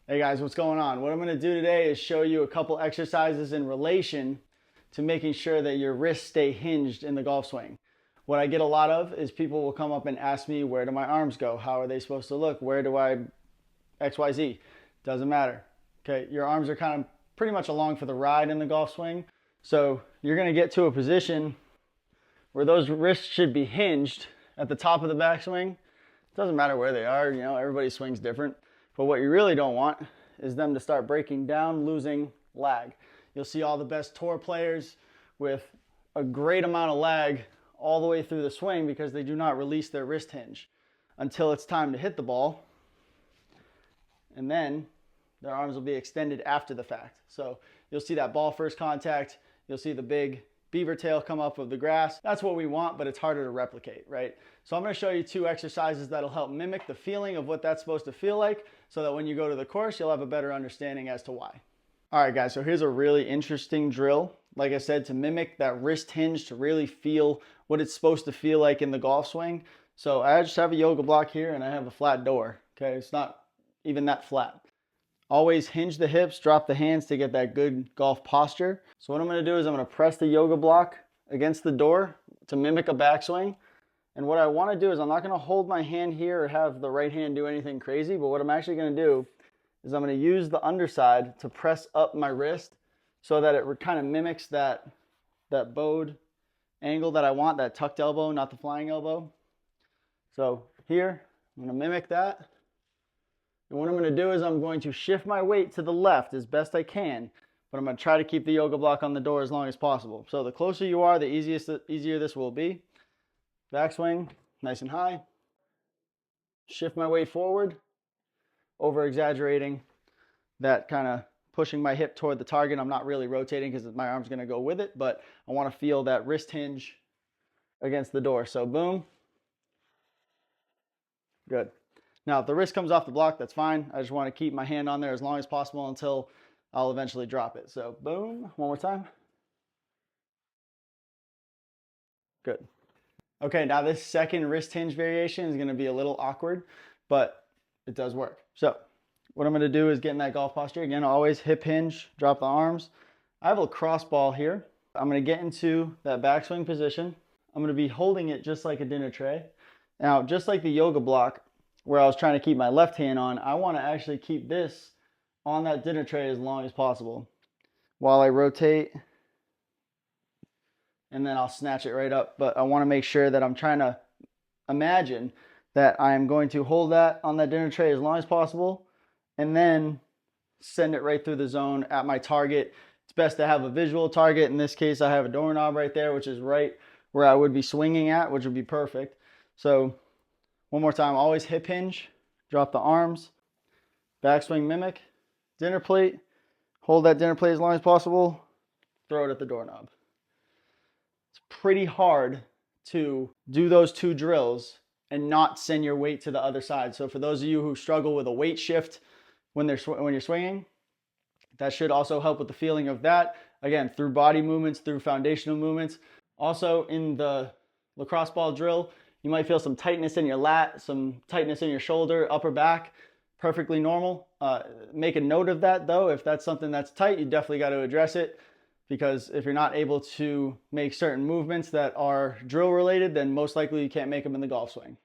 Hey guys, what's going on? What I'm going to do today is show you a couple exercises in relation to making sure that your wrists stay hinged in the golf swing. What I get a lot of is people will come up and ask me, where do my arms go? How are they supposed to look? Where do I XYZ? Doesn't matter. Okay, your arms are kind of pretty much along for the ride in the golf swing. So you're going to get to a position where those wrists should be hinged at the top of the backswing. It doesn't matter where they are, everybody swings different. But what you really don't want is them to start breaking down, losing lag. You'll see all the best tour players with a great amount of lag all the way through the swing because they do not release their wrist hinge until it's time to hit the ball. And then their arms will be extended after the fact. So you'll see that ball first contact, you'll see the big beaver tail come up of the grass. That's what we want, but it's harder to replicate, right? So I'm going to show you two exercises that'll help mimic the feeling of what that's supposed to feel like so that when you go to the course, you'll have a better understanding as to why. All right, guys, so here's a really interesting drill. Like I said, to mimic that wrist hinge, to really feel what it's supposed to feel like in the golf swing. So I just have a yoga block here and I have a flat door, okay? It's not even that flat. Always hinge the hips, drop the hands to get that good golf posture. So what I'm going to do is I'm going to press the yoga block against the door to mimic a backswing. And what I want to do is I'm not going to hold my hand here or have the right hand do anything crazy, but what I'm actually going to do is I'm going to use the underside to press up my wrist so that it kind of mimics that bowed angle that I want, that tucked elbow, not the flying elbow. So here, I'm going to mimic that. And what I'm going to do is I'm going to shift my weight to the left as best I can, but I'm going to try to keep the yoga block on the door as long as possible. So the closer you are, the easier this will be. Backswing, nice and high. Shift my weight forward, over exaggerating that kind of pushing my hip toward the target. I'm not really rotating because my arm's going to go with it, but I want to feel that wrist hinge against the door. So boom. Good. Now, if the wrist comes off the block, that's fine. I just want to keep my hand on there as long as possible until I'll eventually drop it. So, boom, one more time. Good. Okay, now this second wrist hinge variation is going to be a little awkward, but it does work. So, what I'm going to do is get in that golf posture. Again, always hip hinge, drop the arms. I have a cross ball here. I'm going to get into that backswing position. I'm going to be holding it just like a dinner tray. Now, just like the yoga block, where I was trying to keep my left hand on, I want to actually keep this on that dinner tray as long as possible while I rotate, and then I'll snatch it right up. But I want to make sure that I'm trying to imagine that I'm going to hold that on that dinner tray as long as possible and then send it right through the zone at my target. It's best to have a visual target. In this case, I have a doorknob right there, which is right where I would be swinging at, which would be perfect. So one more time, always hip hinge, drop the arms, backswing mimic, dinner plate, hold that dinner plate as long as possible, throw it at the doorknob. It's pretty hard to do those two drills and not send your weight to the other side. So for those of you who struggle with a weight shift when you're swinging, that should also help with the feeling of that. Again, through body movements, through foundational movements. Also in the lacrosse ball drill, you might feel some tightness in your lat, some tightness in your shoulder, upper back, perfectly normal. Make a note of that though. If that's something that's tight, you definitely got to address it, because if you're not able to make certain movements that are drill related, then most likely you can't make them in the golf swing.